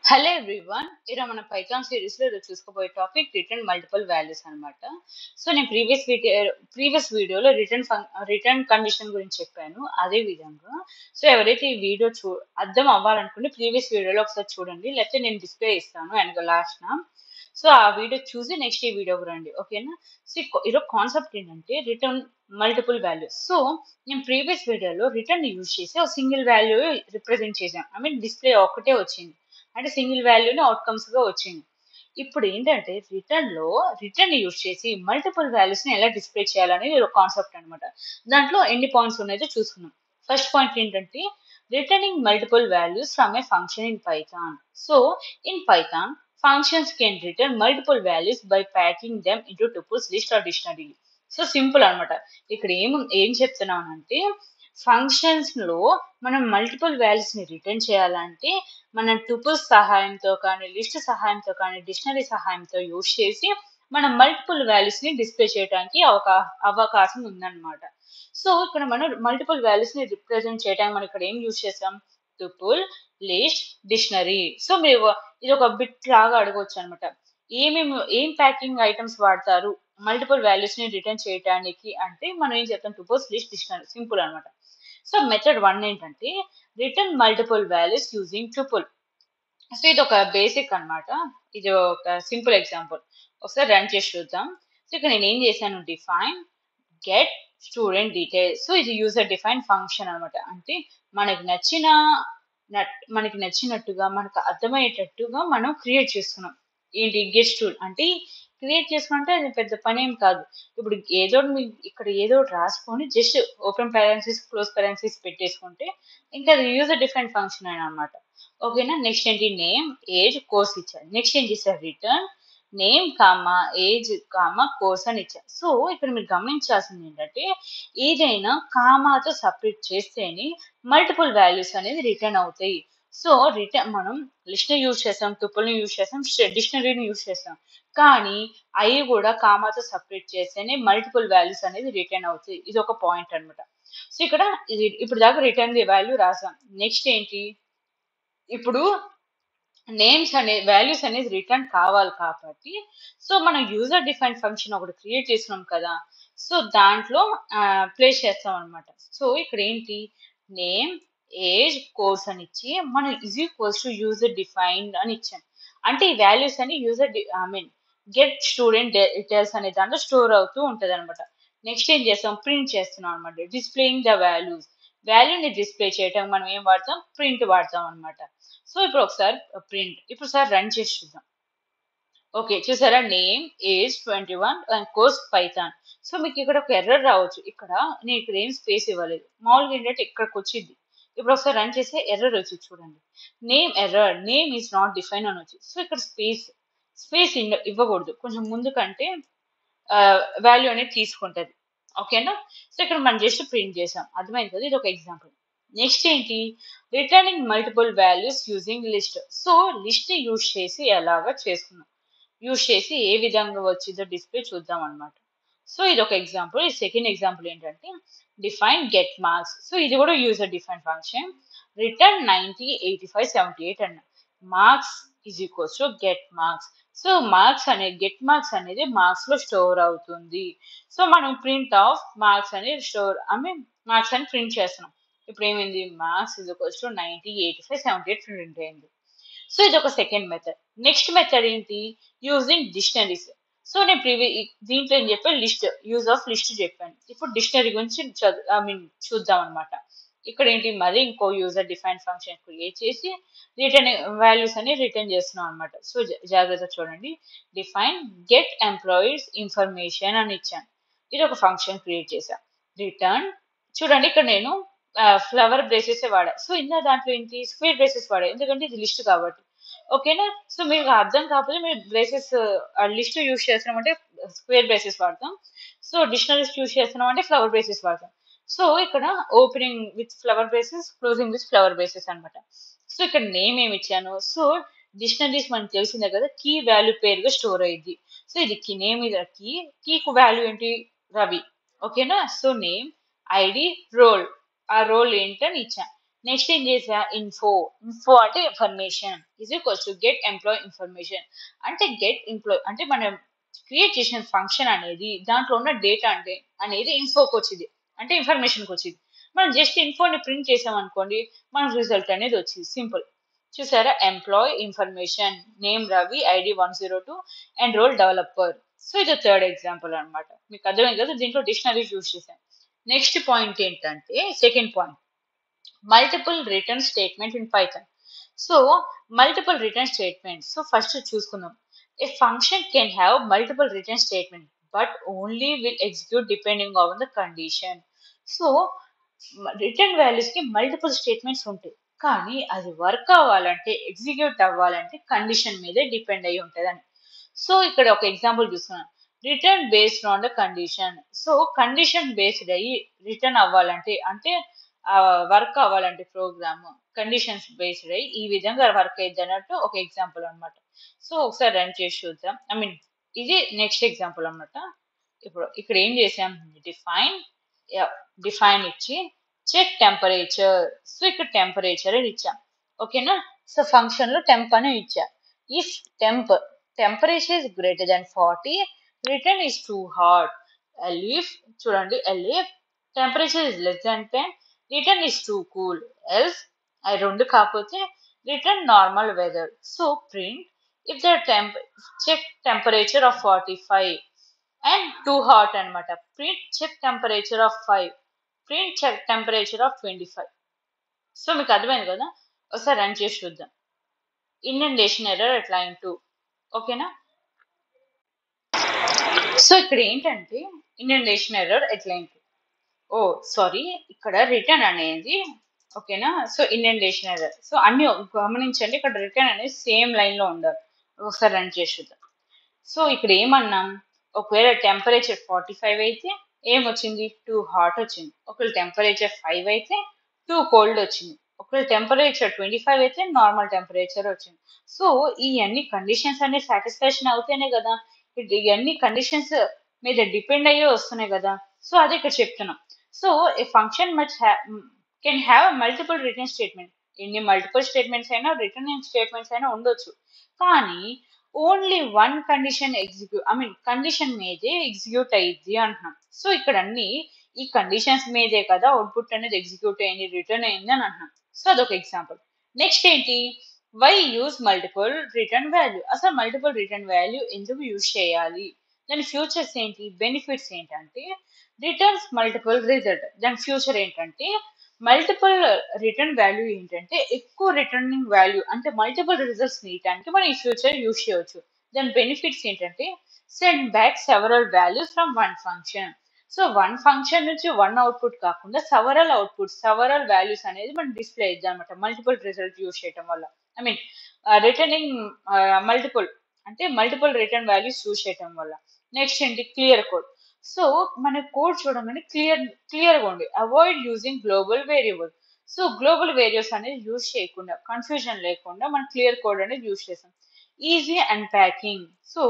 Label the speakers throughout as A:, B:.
A: Hello everyone ఈరోజు మన Python series లో చూసుకోబోయే టాపిక్ రిటర్న్ మల్టిపుల్ వాల్యూస్ అన్నమాట. సో నేను ప్రీవియస్ వీడియోలో రిటర్న్ కండిషన్ గురించి చెప్పాను. అదే విధంగా సో ఎవరైతే ఈ వీడియో అర్థం అవ్వాలనుకుంటే ప్రీవియస్ వీడియోలో ఒకసారి చూడండి, లేకపోతే నేను డిస్ప్లే ఇస్తాను వెనక లాస్ట్ నా. సో ఆ వీడియో చూసి నెక్స్ట్ ఈ వీడియోకి రండి, ఓకేనా. సో ఈరోజు కాన్సెప్ట్ ఏంటంటే రిటర్న్ మల్టిపుల్ వాల్యూస్. సో నేను ప్రీవియస్ వీడియోలో రిటర్న్ యూజ్ చేసి ఒక సింగిల్ వాల్యూ రిప్రజెంట్ చేశాను. ఐ మీన్ డిస్ప్లే ఒకటే వచ్చింది, అంటే సింగిల్ వాల్యూని అవుట్కమ్స్ గా వచ్చింది. ఇప్పుడు ఏంటంటే రిటర్న్ యూజ్ చేసి మల్టిపుల్ వాల్యూస్ ని ఎలా డిస్ప్లే చేయాలనేది ఒక కాన్సెప్ట్ అనమాట. దాంట్లో ఎన్ని పాయింట్స్ ఉన్నాయో చూసుకున్నాం. ఫస్ట్ పాయింట్ ఏంటంటే returning multiple values from A function in Python. So in Python functions can return multiple values by packing them into tuples, list or dictionary. So simple అనమాట. ఇక్కడ ఏం చెప్తున్నానంటే ఫంక్షన్స్ లో మనం మల్టిపుల్ వాల్యూస్ ని return చేయాలంటే మనం టుపుల్స్ సహాయంతో కానీ, లిస్ట్ సహాయంతో కానీ, డిక్షనరీ సహాయంతో యూజ్ చేసి మనం మల్టిపుల్ వాల్యూస్ ని డిస్ప్లే చేయడానికి అవకాశం ఉందన్నమాట. సో ఇక్కడ మనం మల్టిపుల్ వాల్యూస్ ని రిప్రజెంట్ చేయడానికి మనం ఇక్కడ ఏం యూజ్ చేసాం? Tuple, list, dictionary. సో మీరు ఇది ఒక బిట్ లాగా అడగవచ్చు అనమాట. ఏం ప్యాకింగ్ ఐటమ్స్ వాడతారు మల్టిపుల్ వాల్యూస్ ని రిటర్న్ చేయడానికి అంటే మనం ఏం చెప్తాం? Tuples, list, dictionary. సింపుల్ అనమాట. సో మెథడ్ 1 ఏంటంటే return multiple values using tuple. So ఇది ఒక బేసిక్ అన్నమాట. ఇది ఒక సింపుల్ ఎగ్జాంపుల్. ఒకసారి రన్ చేసి చూద్దాం. సో ఇక్కడ నేను ఏం చేశాను? Define get student details. So ఇది యూజర్ డిఫైన్ ఫంక్షన్ అనమాట. అంటే మనకి నచ్చినట్టుగా మనకు అర్థమయ్యేటట్టుగా మనం క్రియేట్ చేసుకున్నాం. ఏంటి? గెట్ స్టూడెంట్ అంటే క్రియేట్ చేసుకుంటే అది పెద్ద పని ఏం కాదు. ఇప్పుడు ఇక్కడ ఏదో రాసుకొని జస్ట్ ఓపెన్ పారాన్సిస్, క్లోజ్ పారాన్సిస్ పెట్టేసుకుంటే ఇంకా అది యూజర్ డిఫైన్ ఫంక్షన్ అనమాట. ఓకేనా. నెక్స్ట్ ఏంటి? నేమ్, ఏజ్, కోర్స్ ఇచ్చారు. నెక్స్ట్ ఏం చేశారు? Return name comma age comma course అని ఇచ్చారు. సో ఇక్కడ మీరు గమనించాల్సింది ఏంటంటే ఏదైనా కామాతో సపరేట్ చేస్తేనే మల్టిపుల్ వాల్యూస్ అనేది రిటర్న్ అవుతాయి. సో మనం లిస్ట్ ని యూజ్ చేస్తాం, టుపుల్ ని యూజ్ చేస్తాం, డిక్షనరీని యూజ్ చేస్తాం. కానీ అవి కూడా కామాతో సపరేట్ చేస్తేనే మల్టిపుల్ వాల్యూస్ అనేది రిటర్న్ అవుతాయి. ఇది ఒక పాయింట్ అనమాట. సో ఇక్కడ ఇప్పుడు దాకా రిటర్న్ ది వాల్యూ రాసాం. నెక్స్ట్ ఏంటి? ఇప్పుడు వాల్యూస్ అనేది రిటర్న్ కావాలి కాబట్టి సో మనం యూజర్ డిఫైన్ ఫంక్షన్ ఒకటి క్రియేట్ చేసినాం కదా. సో దాంట్లో ప్లేస్ చేస్తాం అనమాట. సో ఇక్కడ ఏంటి? నేమ్, ఏజ్, కోర్స్ అని ఇచ్చి మనం is equals to user defined అని ఇచ్చాం. అంటే ఈ వాల్యూస్ అని గెట్ స్టూడెంట్ డీటెయిల్స్ అనే దాంట్లో స్టోర్ అవుతూ ఉంటది అనమాట. నెక్స్ట్ ఏం చేస్తాం? ప్రింట్ చేస్తున్నాం అనమాట. Displaying the values. వాల్యూని డిస్ప్లే చేయటం మనం ఏం వాడతాం? ప్రింట్ వాడతాం అనమాట. సో ఇప్పుడు ఒకసారి ప్రింట్, ఇప్పుడు సార్ రన్ చేసి చూద్దాం. ఓకే చూసారా? Name, age 21 and course Python. So మీకు ఇక్కడ ఒక ఎర్రర్ రావచ్చు. నేను ఇక్కడ ఏం స్పేస్ ఇవ్వలేదు. మామూలుగా ఏంటంటే ఇక్కడికి వచ్చింది. ఇప్పుడు ఒకసారి రన్ చేస్తే ఎర్రర్ వచ్చి చూడండి. Name error, name is not define అని వచ్చి. సో ఇక్కడ స్పేస్ ఇవ్వకూడదు. కొంచెం ముందు కంటే వాల్యూ అనేది తీసుకుంటది. ఓకేనా. సో ఇక్కడ మనం జస్ట్ ప్రింట్ చేసాం. అర్థమైంది కదా. ఇది ఒక ఎగ్జాంపుల్. నెక్స్ట్ ఏంటి? Returning multiple values using list. So list ని యూజ్ చేసి ఏ విధంగా వచ్చిందో డిస్ప్లే చూద్దాం అనమాట. సో ఇది ఒక ఎగ్జాంపుల్. ఈ సెకండ్ ఎగ్జాంపుల్ ఏంటంటే డిఫైన్ గెట్ మార్క్స్. సో ఇది కూడా యూజర్ డిఫైన్ ఫంక్షన్. రిటర్న్ 90, 85, 78 అన్న marks is equals to get marks. So get marks అనేది మార్క్స్ లో స్టోర్ అవుతుంది. సో మనం ప్రింట్ ఆఫ్ మార్క్స్ అనేది మార్క్స్ అని ప్రింట్ చేస్తున్నాం. ఇప్పుడు ఏమైంది? Marks is equals to 90, 85, 78 print అయింది. సో ఇది ఒక సెకండ్ మెథడ్. నెక్స్ట్ మెథడ్ ఏంటి? Using dictionaries. సో నేను దీంట్లో ఏం చెప్పాను? యూజ్ ఆఫ్ లిస్ట్ చెప్పాను. ఇప్పుడు డిక్షనరీ గురించి చూద్దాం అనమాట. ఇక్కడ ఏంటి? మరి ఇంకో యూజర్ డిఫైన్ ఫంక్షన్ క్రియేట్ చేసి రిటర్న్ వాల్యూస్ అని రిటర్న్ చేస్తున్నాం అనమాట. సో జాగ్రత్తగా చూడండి. డిఫైన్ గెట్ ఎంప్లాయీస్ ఇన్ఫర్మేషన్ అని ఇచ్చాను. ఇది ఒక ఫంక్షన్ క్రియేట్ చేశాను. రిటర్న్ చూడండి, ఇక్కడ నేను ఫ్లవర్ బ్రేసెస్ వాడా. సో దాంట్లో ఏంటి? స్క్వేర్ బ్రేసెస్ వాడా, ఎందుకంటే ఇది లిస్ట్ కాబట్టి. ఓకేనా. సో మీకు అర్థం కాకపోతే మీరు బ్రేసెస్ లిస్ట్ యూజ్ చేస్తున్నాం అంటే స్క్వేర్ బ్రేసెస్ వాడతాం. సో డిక్షనరీస్ యూజ్ చేస్తున్నాం అంటే ఫ్లవర్ బ్రేసెస్ వాడతాం. సో ఇక్కడ opening with flower braces, closing with flower braces అనమాట. సో ఇక్కడ నేమ్ ఏమి ఇచ్చాను? సో డిక్షనరీస్ మనకు తెలిసిందే కదా, కీ వాల్యూ పేరుగా స్టోర్ అయ్యింది. సో ఇది నేమ్ ఇది కీకు వాల్యూ ఏంటి? రవి. ఓకేనా. So name, ID, role. ఆ రోల్ ఏంటని ఇచ్చాను. నెక్స్ట్ ఏం చేసా, ఇన్ఫో అంటే information is equals to get employee information. అంటే గెట్ ఎంప్లాయ్ అంటే మనం క్రియేట్ చేసిన ఫంక్షన్ అనేది దాంట్లో ఉన్న డేటా అనేది ఇన్ఫోకి వచ్చింది, అంటే ఇన్ఫర్మేషన్కి వచ్చింది. మనం జస్ట్ ఇన్ఫోని ప్రింట్ చేసాం అనుకోండి, మనకు రిజల్ట్ అనేది వచ్చింది. సింపుల్. చూసారా, employee information, name Ravi, ID 102 and role developer. So ఇది థర్డ్ ఎగ్జాంపుల్ అనమాట. మీకు అర్థమైంది కదా, దీంట్లో డిక్షనరీస్ యూజ్ చేశాను. నెక్స్ట్ పాయింట్ ఏంటంటే, second point, multiple return statement in Python. So multiple return statement. So first చూసుకుందాం. A function can have multiple return statements, but only will execute depending on the condition. So return values కి multiple statements ఉంటాయి, కానీ అది work అవ్వాలంటే, execute అవ్వాలంటే condition మీదే depend అయి ఉంటుందని. సో ఇక్కడ ఒక ఎగ్జాంపుల్ చూస్తున్నాను, return based on the condition. So condition based అయ్యి రిటర్న్ అవ్వాలంటే, అంటే వర్క్ అవ్వాలంటే ప్రోగ్రామ్ కండిషన్స్ బేస్డ్ అయ్యి ఈ విధంగా వర్క్ అయ్యింది అన్నట్టు ఒక ఎగ్జాంపుల్ అనమాట. సో ఒకసారి రన్ చేసి చూద్దాం. ఇది నెక్స్ట్ ఎగ్జాంపుల్ అనమాట. ఇప్పుడు ఇక్కడ ఏం చేసాం, డిఫైన్ ఇచ్చి చెక్ టెంపరేచర్. సో ఇక్కడ టెంపరేచర్ అని ఇచ్చాం, ఓకేనా. సో ఫంక్షన్ లో టెంప్ అని ఇచ్చా. If temperature is greater than 40, return is too hot. చూడండి, if temperature is less than 10, return is too cool. Else అది రెండు కాకపోతే return normal weather. So print if the check temperature of 45 and too hot అనమాట. print check temperature of 5, print check temperature of 25. So మీకు అర్థమైంది కదా, ఒకసారి run చేసి చూద్దాం. ఇండెంటేషన్ ఎర్రర్ అట్లా ఇంటూ, ఓకేనా. సో ఇక్కడ ఏంటంటే ఇండెంటేషన్ ఎర్రర్ ఎట్లా ఇంటూ, సారీ, ఇక్కడ రిటర్న్ అనేది, ఓకేనా. So indentation error. సో అన్ని గమనించండి, ఇక్కడ రిటర్న్ అనేది సేమ్ లైన్ లో ఉండాలి. ఒకసారి రన్ చేసి చూద్దాం. సో ఇక్కడ ఏమన్నాం, ఒకవేళ టెంపరేచర్ 45 అయితే ఏమొచ్చింది, టూ హాట్ వచ్చింది. ఒకవేళ టెంపరేచర్ 5 అయితే టూ కోల్డ్ వచ్చింది. ఒకవేళ టెంపరేచర్ 25 అయితే నార్మల్ టెంపరేచర్ వచ్చింది. సో ఈ అన్ని కండిషన్స్ అన్ని సాటిస్ఫాక్షన్ అవుతేనే కదా, ఇవన్నీ కండిషన్స్ మీద డిపెండ్ అయ్యే వస్తున్నాయి కదా. సో అది ఇక్కడ చెప్తున్నాం. So A function can have multiple return statement. ఎన్ని మల్టిపుల్ స్టేట్మెంట్స్ అయినా, రిటర్న్ స్టేట్మెంట్స్ అయినా ఉండొచ్చు, కానీ ఓన్లీ వన్ కండిషన్ కండిషన్ మీదే ఎగ్జిక్యూట్ అయ్యిద్ది అంటున్నాం. సో ఇక్కడ అన్ని ఈ కండిషన్స్ మీదే కదా అవుట్పుట్ అనేది ఎగ్జిక్యూట్ అయింది, రిటర్న్ అయింది అని అంటున్నాం. సో అదొక ఎగ్జాంపుల్. నెక్స్ట్ ఏంటి, why use multiple return value. అసలు మల్టిపుల్ రిటర్న్ వాల్యూ ఎందుకు యూజ్ చేయాలి, దాని ఫ్యూచర్స్ ఏంటి, బెనిఫిట్స్ ఏంటంటే రిటర్న్స్ మల్టిపుల్ రిజల్ట్. దాని ఫ్యూచర్ ఏంటంటే మల్టిపుల్ రిటర్న్ వాల్యూ ఏంటంటే ఎక్కువ రిటర్నింగ్ వాల్యూ, అంటే మల్టిపుల్ రిజల్ట్స్ తీయడానికి మనం ఈ ఫ్యూచర్ యూజ్ చేయవచ్చు. దాని బెనిఫిట్స్ ఏంటంటే send back several values from one function. So one function నుంచి వన్ అవుట్పుట్ కాకుండా సెవరల్ అవుట్పుట్, సెవరల్ వాల్యూస్ అనేది మనం డిస్ప్లే ఇద్దాం అనమాట, మల్టిపుల్ రిజల్ట్ యూజ్ చేయడం వల్ల. Returning multiple return values use చేయడం వల్ల. నెక్స్ట్ ఏంటి, క్లియర్ కోడ్. సో మన కోడ్ చూడగానే క్లియర్గా ఉంది. Avoid using global variable. So global variables అనేది యూజ్ చేయకుండా, కన్ఫ్యూజన్ లేకుండా మనం క్లియర్ కోడ్ అనేది యూజ్ చేసాం. Easy unpacking. సో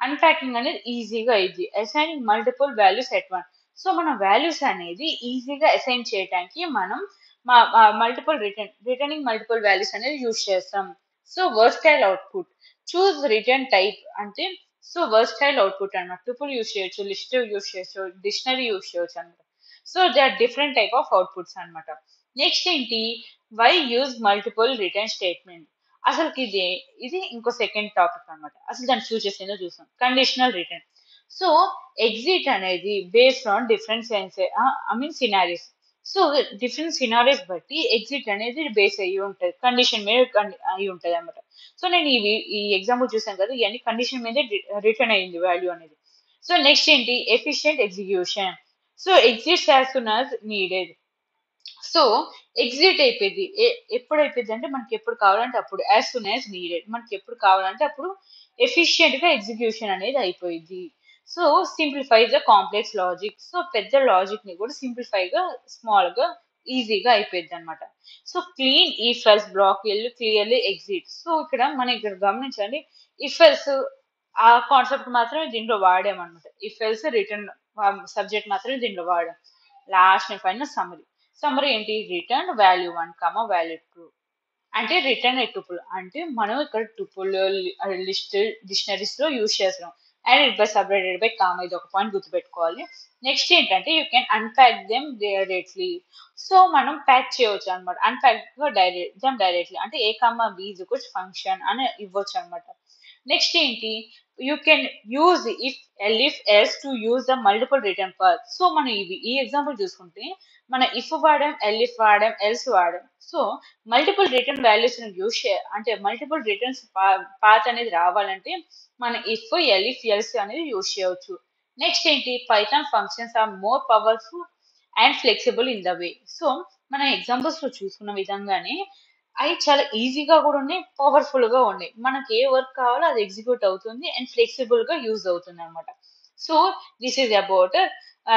A: అన్ప్యాకింగ్ అనేది ఈజీగా అయింది. Assigning multiple values at one. So మన వాల్యూస్ అనేది ఈజీగా అసైన్ చేయడానికి మనం రిటర్నింగ్ మల్టిపుల్ వాల్యూస్ అనేది యూజ్ చేస్తాం. So versatile output. Choose return type అంటే, సో వర్స్టైల్ అవుట్పుట్ అనమాట. ట్రిపుల్ యూజ్ చేయొచ్చు, లిస్ట్ యూజ్ చేయొచ్చు, డిక్షనరీ యూజ్ చేయొచ్చు అనమాట. So they are different type of outputs అనమాట. నెక్స్ట్ ఏంటి, why use multiple return statement. అసలు ఇది ఇంకో సెకండ్ టాపిక్ అనమాట. అసలు దాని ఫ్యూచర్స్ ఏందో చూసాం. Conditional return. సో ఎగ్జిట్ అనేది based on different సినారీస్. So different సినారీస్ బట్టి ఎగ్జిట్ అనేది బేస్ అయ్యి ఉంటుంది, కండిషన్ మీద అయి ఉంటుంది అనమాట. సో నేను ఈ ఎగ్జాంపుల్ చూసాను కదా, ఇవన్నీ కండిషన్ మీదే రిటర్న్ అయ్యింది వాల్యూ అనేది. సో నెక్స్ట్ ఏంటి, efficient execution. So exits as soon as needed. So exit అయిపోయింది, ఎప్పుడు అయిపోయింది అంటే మనకి ఎప్పుడు కావాలంటే అప్పుడు, యాజ్ సూన్ యాజ్ నీడెడ్, మనకి ఎప్పుడు కావాలంటే అప్పుడు ఎఫిషియెంట్ గా ఎగ్జిక్యూషన్ అనేది అయిపోయింది. So simplify the complex logic. So పెద్ద లాజిక్ ని కూడా సింప్లిఫై గా, స్మాల్ గా, ఈజీగా అయిపోయింది అనమాట. So clean if else block will clearly exit. So మనం ఇక్కడ గమనించండి, ఇఫ్ ఎల్స్ ఆ కాన్సెప్ట్ మాత్రమే దీంట్లో వాడామన్నమాట. ఇఫ్ ఎల్స్ రిటర్న్ సబ్జెక్ట్ మాత్రమే దీంట్లో వాడాం. Last and final summary. Summary ఏంటి, రిటర్న్ వాల్యూ 1 కామా వాల్యూ 2 అంటే రిటర్న్ ఏ టుపుల్ అంటే మనం ఇక్కడ టుపుల్ లిస్ట్ డిక్షనరీస్ లో యూజ్ చేస్తున్నాం. And it by separated by comma, ఇది ఒక పాయింట్ గుర్తుపెట్టుకోవాలి. నెక్స్ట్ ఏంటంటే you can unpack them directly. So మనం ప్యాక్ చేయవచ్చు అనమాట, అన్ప్యాక్ డైరెక్ట్లీ అంటే A comma B is equals function అని ఇవ్వచ్చు అనమాట. నెక్స్ట్ ఏంటి, you can use if elif else to use the multiple return path. So మనం ఈ ఎగ్జాంపుల్ చూసుకుంటే మన ఇఫ్ వాడాం, ఎల్ఇఫ్ వాడాం, ఎల్స్ వాడాం. So multiple return values use అంటే మల్టిపుల్ రిటర్న్స్ పాత్ అనేది రావాలంటే మన ఇఫ్ ఎల్ఇఫ్ ఎల్స్ అనేది యూజ్ చేయవచ్చు. నెక్స్ట్ ఏంటి, Python functions are more powerful and flexible in the way. So మన ఎగ్జాంపుల్స్ లో చూసుకున్న విధంగానే అవి చాలా ఈజీగా కూడా ఉన్నాయి, పవర్ఫుల్ గా ఉన్నాయి. మనకి ఏ వర్క్ కావాలో అది ఎగ్జిక్యూట్ అవుతుంది అండ్ ఫ్లెక్సిబుల్ గా యూజ్ అవుతుంది అనమాట. So this is about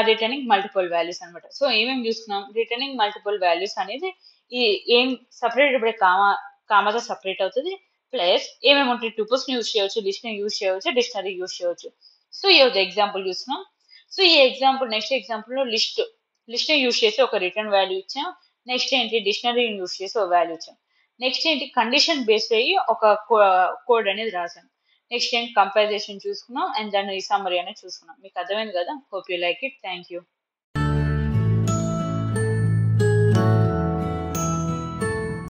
A: returning multiple values అనమాట. సో ఏమేమి చూసుకున్నాం, రిటర్నింగ్ మల్టిపుల్ వాల్యూస్ అనేది ఈ ఏం సపరేట్ ఇప్పుడు కామాతో సపరేట్ అవుతుంది, ప్లస్ ఏమేమి ఉంటాయి, టూపుల్స్ ని యూజ్ చేయవచ్చు, లిస్ట్ ని యూజ్ చేయవచ్చు, డిక్షనరీ యూజ్ చేయవచ్చు. సో ఈ ఎగ్జాంపుల్ చూస్తున్నాం. సో ఈ ఎగ్జాంపుల్ నెక్స్ట్ ఎగ్జాంపుల్ లో లిస్ట్ ని యూజ్ చేసి ఒక రిటర్న్ వాల్యూ ఇచ్చాం. నెక్స్ట్ ఏంటి, డిక్షనరీని యూజ్ చేసి ఒక వాల్యూ ఇచ్చాం. నెక్స్ట్ ఏంటి, కండిషన్ బేస్డ్ అయ్యి ఒక కోడ్ అనేది రాసాం. నెక్స్ట్ ఏంటి, కంపారిజేషన్ చూసుకున్నాం అండ్ దాని సమ్మరీ అనేది చూసుకున్నాం. మీకు అర్థమైంది కదా, hope you like it. Thank you.